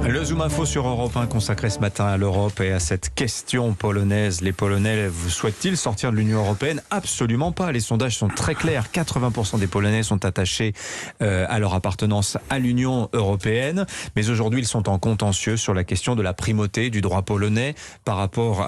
Le Zoom Info sur Europe 1 consacré ce matin à l'Europe et à cette question polonaise. Les Polonais souhaitent-ils sortir de l'Union européenne? Absolument pas. Les sondages sont très clairs. 80% des Polonais sont attachés à leur appartenance à l'Union européenne. Mais aujourd'hui, ils sont en contentieux sur la question de la primauté du droit polonais par rapport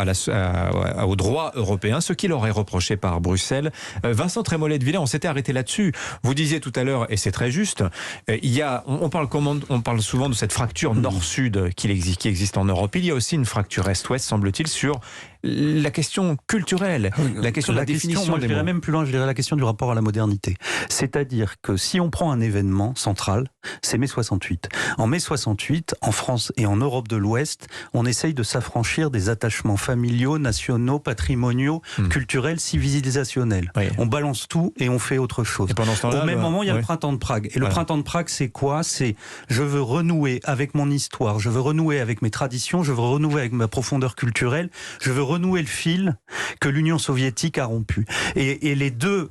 au droit européen, ce qui leur est reproché par Bruxelles. Vincent Trémollet de Villers, on s'était arrêté là-dessus. Vous disiez tout à l'heure, et c'est très juste, on parle souvent de cette fracture nord-sud qui existe en Europe. Il y a aussi une fracture est-ouest, semble-t-il, sur la question culturelle, la question de la définition moi, des je dirais mots. même plus loin, je dirais la question du rapport à la modernité. C'est-à-dire que si on prend un événement central, c'est mai 68. En mai 68, en France et en Europe de l'Ouest, on essaye de s'affranchir des attachements familiaux, nationaux, patrimoniaux, culturels, civilisationnels. Oui. On balance tout et on fait autre chose. Et pendant ce temps-là, au même moment, il y a le printemps de Prague. Et le printemps de Prague, c'est quoi? C'est je veux renouer avec mon histoire, je veux renouer avec mes traditions, je veux renouer avec ma profondeur culturelle, je veux renouer le fil que l'Union soviétique a rompu. Et les deux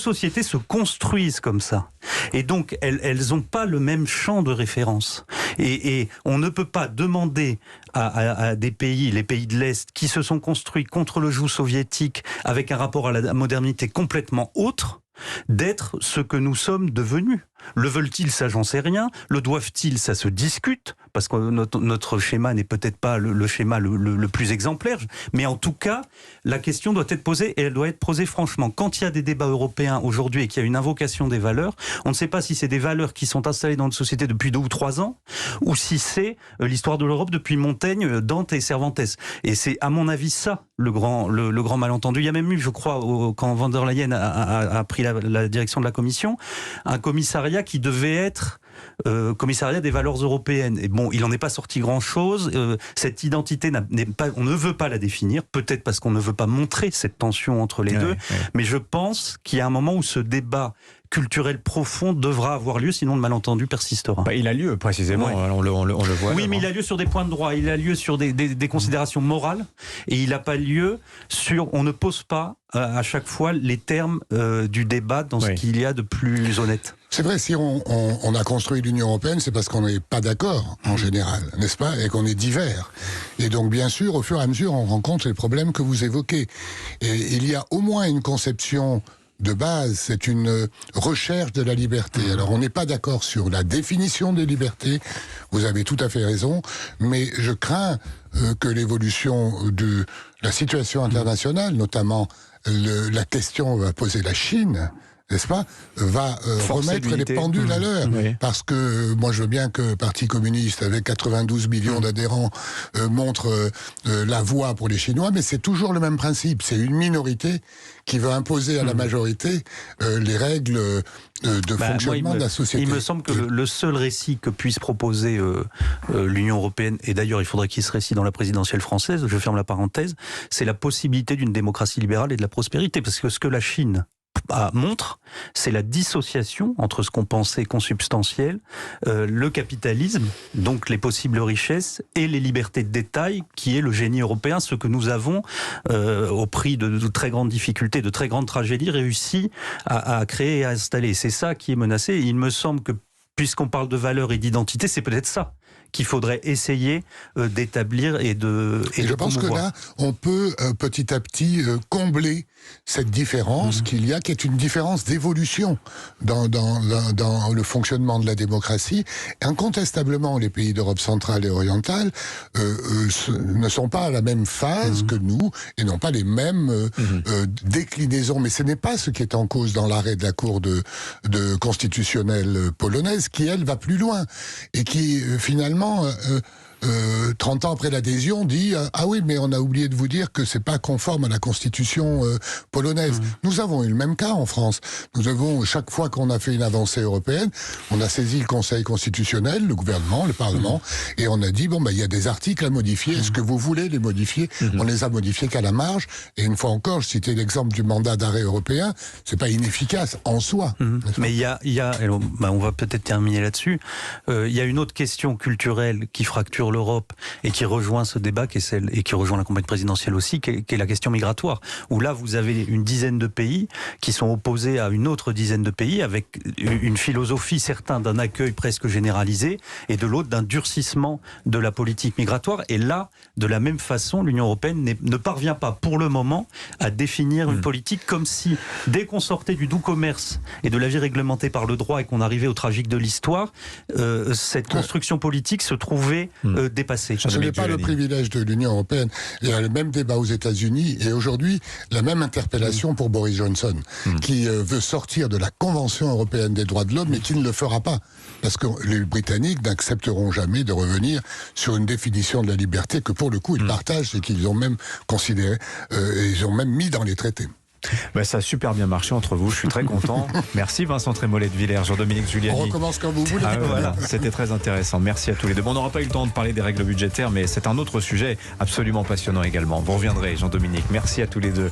sociétés se construisent comme ça. Et donc, elles n'ont pas le même champ de référence. Et on ne peut pas demander à des pays, les pays de l'Est, qui se sont construits contre le joug soviétique avec un rapport à la modernité complètement autre, d'être ce que nous sommes devenus. Le veulent-ils, ça j'en sais rien. Le doivent-ils, ça se discute, parce que notre schéma n'est peut-être pas le schéma le plus exemplaire, mais en tout cas, la question doit être posée, et elle doit être posée franchement. Quand il y a des débats européens aujourd'hui et qu'il y a une invocation des valeurs, on ne sait pas si c'est des valeurs qui sont installées dans notre société depuis 2 ou 3 ans, ou si c'est l'histoire de l'Europe depuis Montaigne, Dante et Cervantes. Et c'est à mon avis ça, le grand malentendu. Il y a même eu, je crois, quand von der Leyen a pris la direction de la Commission, un commissariat qui devait être commissariat des valeurs européennes. Et bon, il n'en est pas sorti grand-chose. Cette identité, on ne veut pas la définir, peut-être parce qu'on ne veut pas montrer cette tension entre les deux, mais je pense qu'il y a un moment où ce débat culturel profond devra avoir lieu, sinon le malentendu persistera. Il a lieu, précisément, on le voit. Oui, mais il a lieu sur des points de droit, il a lieu sur des considérations morales, et il n'a pas lieu sur... On ne pose pas à chaque fois les termes du débat dans ce qu'il y a de plus honnête. C'est vrai, si on a construit l'Union européenne, c'est parce qu'on n'est pas d'accord, en général, n'est-ce pas? Et qu'on est divers. Et donc, bien sûr, au fur et à mesure, on rencontre les problèmes que vous évoquez. Et il y a au moins une conception de base, c'est une recherche de la liberté. Alors, on n'est pas d'accord sur la définition des libertés, vous avez tout à fait raison, mais je crains que l'évolution de la situation internationale, notamment la question va poser la Chine, n'est-ce pas, va remettre les pendules à l'heure. Parce que moi je veux bien que le Parti communiste, avec 92 millions d'adhérents, montre la voie pour les Chinois, mais c'est toujours le même principe. C'est une minorité qui veut imposer à la majorité les règles de fonctionnement de la société. Il me semble que le seul récit que puisse proposer l'Union européenne, et d'ailleurs il faudrait qu'il se récite dans la présidentielle française, je ferme la parenthèse, c'est la possibilité d'une démocratie libérale et de la prospérité. Parce que ce que la Chine montre, c'est la dissociation entre ce qu'on pensait consubstantiel, le capitalisme, donc les possibles richesses, et les libertés de détail, qui est le génie européen, ce que nous avons, au prix de très grandes difficultés, de très grandes tragédies, réussi à créer et à installer. C'est ça qui est menacé. Et il me semble que, puisqu'on parle de valeurs et d'identité, c'est peut-être ça qu'il faudrait essayer d'établir et je pense que là, on peut petit à petit combler cette différence qu'il y a, qui est une différence d'évolution dans le fonctionnement de la démocratie. Incontestablement, les pays d'Europe centrale et orientale ne sont pas à la même phase que nous et n'ont pas les mêmes déclinaisons. Mais ce n'est pas ce qui est en cause dans l'arrêt de la Cour constitutionnelle polonaise, qui, elle, va plus loin et qui, finalement, 30 ans après l'adhésion, dit « Ah oui, mais on a oublié de vous dire que c'est pas conforme à la constitution polonaise. » Nous avons eu le même cas en France. Nous avons, chaque fois qu'on a fait une avancée européenne, on a saisi le Conseil constitutionnel, le gouvernement, le Parlement, et on a dit « Bon, il y a des articles à modifier. Est-ce que vous voulez les modifier ?» On les a modifiés qu'à la marge. Et une fois encore, je citais l'exemple du mandat d'arrêt européen. C'est pas inefficace en soi. Mais il y a on va peut-être terminer là-dessus. Il y a une autre question culturelle qui fracture l'Europe et qui rejoint ce débat et qui rejoint la campagne présidentielle aussi, qui est la question migratoire. Où là, vous avez une dizaine de pays qui sont opposés à une autre dizaine de pays avec une philosophie, certains d'un accueil presque généralisé et de l'autre d'un durcissement de la politique migratoire. Et là, de la même façon, l'Union européenne ne parvient pas pour le moment à définir une politique, comme si, dès qu'on sortait du doux commerce et de la vie réglementée par le droit et qu'on arrivait au tragique de l'histoire, cette construction politique se trouvait dépassée. Ce n'est pas le privilège de l'Union européenne. Il y a le même débat aux États-Unis et aujourd'hui, la même interpellation pour Boris Johnson, qui veut sortir de la Convention européenne des droits de l'homme, mais qui ne le fera pas. Parce que les Britanniques n'accepteront jamais de revenir sur une définition de la liberté que, pour le coup, ils partagent et qu'ils ont même considéré, ils ont même mis dans les traités. Ben, ça a super bien marché entre vous, je suis très content. Merci Vincent Trémollet de Villers, Jean-Dominique Giuliani. On recommence quand vous voulez. Voilà, c'était très intéressant. Merci à tous les deux. Bon, on n'aura pas eu le temps de parler des règles budgétaires, mais c'est un autre sujet absolument passionnant également. Vous reviendrez, Jean-Dominique. Merci à tous les deux.